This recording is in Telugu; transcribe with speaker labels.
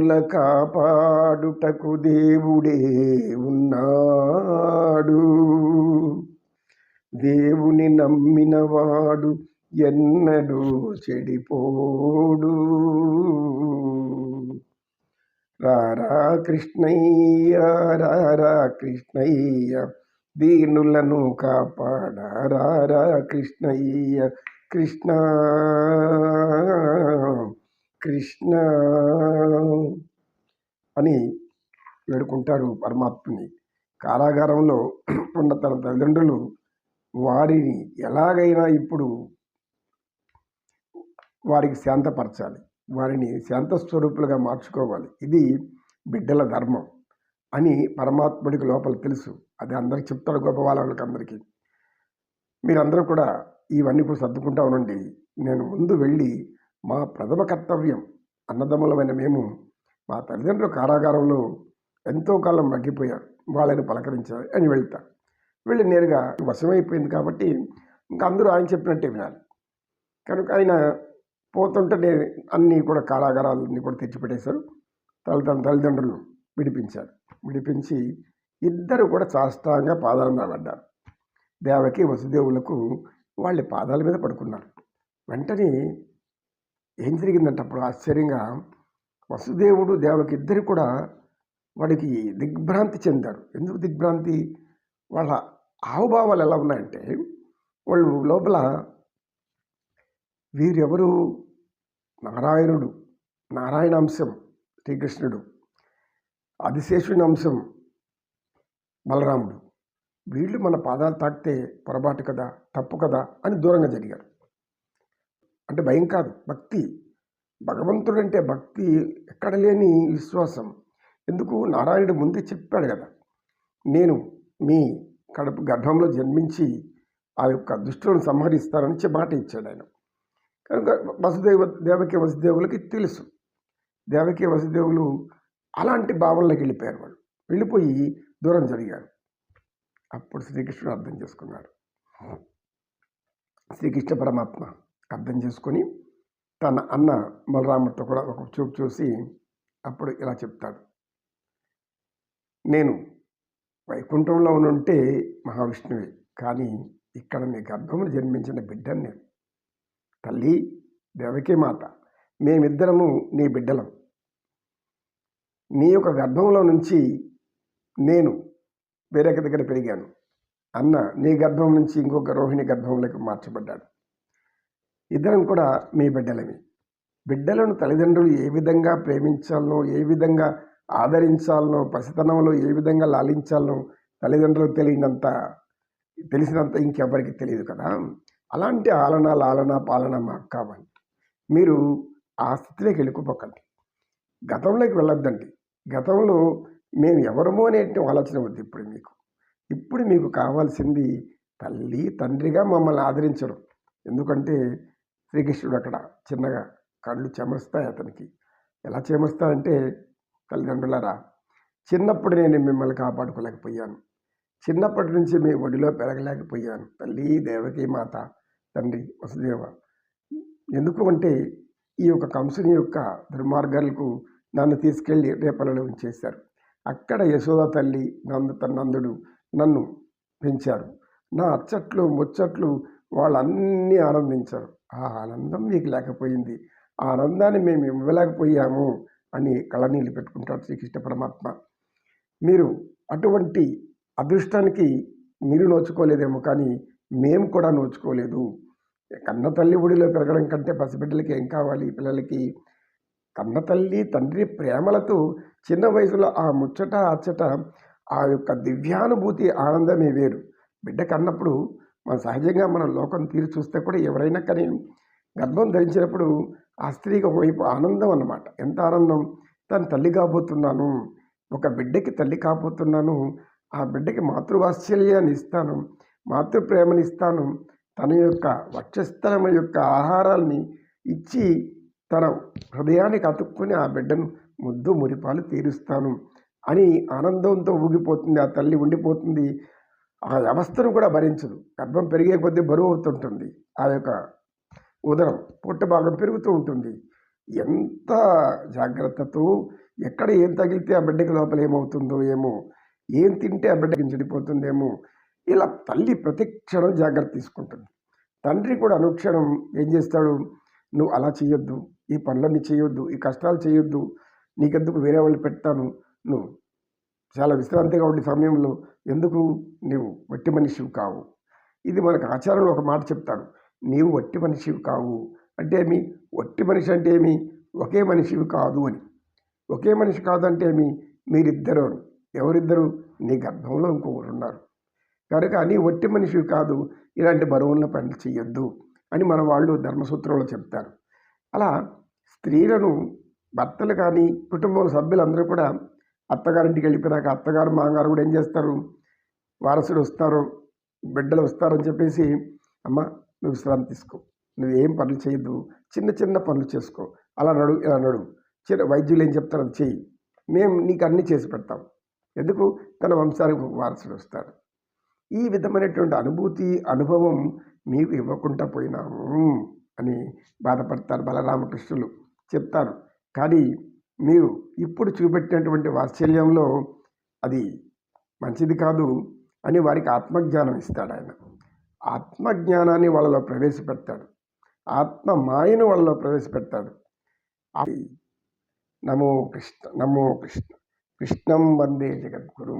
Speaker 1: దీనుల కాపాడుటకు దేవుడే ఉన్నాడు. దేవుని నమ్మినవాడు ఎన్నడూ చెడిపోడు. రారా కృష్ణయ్య, రారా కృష్ణయ్య, దీనులను కాపాడ రారా కృష్ణయ్య. కృష్ణ కృష్ణ అని వేడుకుంటారు పరమాత్మని. కారాగారంలో ఉన్న తన తల్లిదండ్రులు వారిని ఎలాగైనా ఇప్పుడు వారికి శాంతపరచాలి, వారిని శాంతస్వరూపులుగా మార్చుకోవాలి. ఇది బిడ్డల ధర్మం అని పరమాత్ముడికి లోపల తెలుసు. అది అందరికి చెప్తాడు, గొప్ప వాళ్ళకి అందరికీ. మీరందరూ కూడా ఇవన్నీ కూడా సర్దుకుంటా ఉండండి. నేను ముందు వెళ్ళి మా ప్రథమ కర్తవ్యం, అన్నదమ్ములమైన మేము మా తల్లిదండ్రుల కారాగారంలో ఎంతో కాలం మగ్గిపోయారు, వాళ్ళని పలకరించాలి అని వెళ్తా. వెళ్ళి నేరుగా వశమైపోయింది కాబట్టి ఇంకా అందరూ ఆయన చెప్పినట్టే వినాలి. కనుక ఆయన పోతుంటే అన్నీ కూడా కారాగారాలన్నీ కూడా తెచ్చిపెట్టేశారు. తన తల్లిదండ్రులు విడిపించారు. విడిపించి ఇద్దరు కూడా సాష్టాంగ పాదాల మీద పడ్డారు. దేవకి వసుదేవులకు వాళ్ళ పాదాల మీద పడుకున్నారు. వెంటనే ఏం జరిగిందంటే అప్పుడు ఆశ్చర్యంగా వసుదేవుడు దేవకి ఇద్దరు కూడా వాడికి దిగ్భ్రాంతి చెందారు. ఎందుకు దిగ్భ్రాంతి? వాళ్ళ హావభావాలు ఎలా ఉన్నాయంటే, వాళ్ళు లోపల వీరెవరు? నారాయణుడు, నారాయణ అంశం శ్రీకృష్ణుడు, ఆదిశేషుని అంశం బలరాముడు. వీళ్ళు మన పాదాలు తాకితే పొరపాటు కదా, తప్పు కదా అని దూరంగా జరిగారు. అంటే భయం కాదు, భక్తి. భగవంతుడంటే భక్తి, ఎక్కడ లేని విశ్వాసం. ఎందుకు? నారాయణుడు ముందే చెప్పాడు కదా, నేను మీ కడుపు గర్భంలో జన్మించి ఆ యొక్క దుష్టులను సంహరిస్తానని మాట ఇచ్చాడు ఆయన. కనుక దేవకి వసుదేవులకి తెలుసు. దేవకి వసుదేవులు అలాంటి భావనలోకి వెళ్ళిపోయారు. వాళ్ళు వెళ్ళిపోయి దూరం జరిగారు. అప్పుడు శ్రీకృష్ణుడు అర్థం చేసుకున్నాడు. శ్రీకృష్ణ పరమాత్మ అర్థం చేసుకొని తన అన్న బలరాముడితో కూడా ఒక చూపు చూసి అప్పుడు ఇలా చెప్తాడు, నేను వైకుంఠంలో ఉంటే మహావిష్ణువే, కానీ ఇక్కడ నీ గర్భమును జన్మించిన బిడ్డను నేను. తల్లి దేవకీ మాత, మేమిద్దరము నీ బిడ్డలం. నీ యొక్క గర్భంలో నుంచి నేను వేరొక దగ్గర పెరిగాను. అన్న నీ గర్భం నుంచి ఇంకొక రోహిణి గర్భంలోకి మార్చబడ్డాడు. ఇద్దరం కూడా మీ బిడ్డలమే. బిడ్డలను తల్లిదండ్రులు ఏ విధంగా ప్రేమించాలనో, ఏ విధంగా ఆదరించాలనో, పసితనంలో ఏ విధంగా లాలించాలనో తల్లిదండ్రులకు తెలిసినంత ఇంకెవరికి తెలియదు కదా. అలాంటి ఆలన లాలన పాలన మాకు కావాలి. మీరు ఆ స్థితిలోకి వెళ్ళిపోకండి, గతంలోకి వెళ్ళొద్దండి. గతంలో మేము ఎవరమో అనే ఆలోచన వద్దు ఇప్పుడు మీకు కావాల్సింది తల్లి తండ్రిగా మమ్మల్ని ఆదరించడం. ఎందుకంటే శ్రీకృష్ణుడు అక్కడ చిన్నగా కళ్ళు చెమరుస్తాయి అతనికి. ఎలా చెమరుస్తాయంటే, తల్లిదండ్రులారా, చిన్నప్పుడు నేను మిమ్మల్ని కాపాడుకోలేకపోయాను, చిన్నప్పటి నుంచి మీ ఒడిలో పెరగలేకపోయాను. తల్లి దేవకీ మాత, తండ్రి వసుదేవ, ఎందుకు అంటే ఈ యొక్క కంసుని యొక్క దుర్మార్గాలకు నన్ను తీసుకెళ్ళి రేపలలో ఉంచేశారు. అక్కడ యశోద తల్లి నందుడు నన్ను పెంచారు. నా అచ్చట్లు ముచ్చట్లు వాళ్ళన్నీ ఆనందించారు. ఆ ఆనందం మీకు లేకపోయింది, ఆ ఆనందాన్ని మేము ఇవ్వలేకపోయాము అని కళ్ళనీళ్ళు పెట్టుకుంటాడు శ్రీకృష్ణ పరమాత్మ. మీరు అటువంటి అదృష్టానికి మీరు నోచుకోలేదేమో, కానీ మేము కూడా నోచుకోలేదు. కన్న తల్లి ఒడిలో పెరగడం కంటే పసిబిడ్డలకి ఏం కావాలి? పిల్లలకి కన్న తల్లి తండ్రి ప్రేమలతో చిన్న వయసులో ఆ ముచ్చట అచ్చట ఆ యొక్క దివ్యానుభూతి ఆనందమే వేరు. బిడ్డ కన్నప్పుడు సహజంగా మన లోకం తీరు చూస్తే కూడా ఎవరైనా కానీ గర్భం ధరించినప్పుడు ఆ స్త్రీకి ఒకవైపు ఆనందం అన్నమాట. ఎంత ఆనందం! తను తల్లి కాబోతున్నాను, ఒక బిడ్డకి తల్లి కాబోతున్నాను, ఆ బిడ్డకి మాతృవాత్సల్యాన్ని ఇస్తాను, మాతృప్రేమని ఇస్తాను, తన యొక్క వక్షస్థలం యొక్క ఆహారాన్ని ఇచ్చి తన హృదయానికి అతుక్కుని ఆ బిడ్డను ముద్దు మురిపాలు తీరుస్తాను అని ఆనందంతో ఊగిపోతుంది. ఆ తల్లి ఉండిపోతుంది. ఆ అవస్థను కూడా భరించదు. గర్భం పెరిగే కొద్దీ బరువు అవుతుంటుంది. ఆ యొక్క ఉదరం పొట్ట భాగం పెరుగుతూ ఉంటుంది. ఎంత జాగ్రత్తతో ఎక్కడ ఏం తగిలితే ఆ బిడ్డకి లోపల ఏమవుతుందో ఏమో, ఏం తింటే ఆ బిడ్డకి చెడిపోతుందేమో, ఇలా తల్లి ప్రతి క్షణం జాగ్రత్త తీసుకుంటుంది. తండ్రి కూడా అనుక్షణం ఏం చేస్తాడు, నువ్వు అలా చేయొద్దు, ఈ పనులన్నీ చేయొద్దు, ఈ కష్టాలు చేయొద్దు, నీకెందుకు వేరే వాళ్ళు పెడతాను, నువ్వు చాలా విశ్రాంతిగా ఉండే సమయంలో ఎందుకు, నీవు వట్టి మనిషివి కావు. ఇది మనకు ఆచారంలో ఒక మాట చెప్తారు, నీవు వట్టి మనిషివి కావు అంటే ఏమి, వట్టి మనిషి అంటే ఏమి, ఒకే మనిషివి కాదు అని. ఒకే మనిషి కాదంటే ఏమి, మీరిద్దరు, ఎవరిద్దరు, నీ గర్భంలో ఇంకొకరు ఉన్నారు కనుక నీ వట్టి మనిషివి కాదు, ఇలాంటి బరువున్న పనులు చేయొద్దు అని మన వాళ్ళు ధర్మసూత్రంలో చెప్తారు. అలా స్త్రీలను భర్తలు కానీ కుటుంబం సభ్యులందరూ కూడా అత్తగారింటికి వెళ్ళిపోయినాక అత్తగారు మామగారు కూడా ఏం చేస్తారు, వారసుడు వస్తారు, బిడ్డలు వస్తారని చెప్పేసి, అమ్మ నువ్వు విశ్రాంతి తీసుకో, నువ్వేం పనులు చేయొద్దు, చిన్న చిన్న పనులు చేసుకో, అలా నడు ఇలా నడు, చిన్న వైద్యులు ఏం చెప్తారు అది చెయ్యి, మేము నీకు అన్నీ చేసి పెడతాం. ఎందుకు, తన వంశానికి వారసుడు వస్తాడు. ఈ విధమైనటువంటి అనుభూతి అనుభవం మీకు ఇవ్వకుండా పోయినాము అని బాధపడతారు బలరామకృష్ణులు చెప్తారు. కానీ మీరు ఇప్పుడు చూపెట్టినటువంటి వాత్సల్యంలో అది మంచిది కాదు అని వారికి ఆత్మజ్ఞానం ఇస్తాడు ఆయన. ఆత్మజ్ఞానాన్ని వాళ్ళలో ప్రవేశపెడతాడు, ఆత్మ మాయను వాళ్ళలో ప్రవేశపెడతాడు. నమో కృష్ణ, నమో కృష్ణ, కృష్ణం వందే జగద్గురు.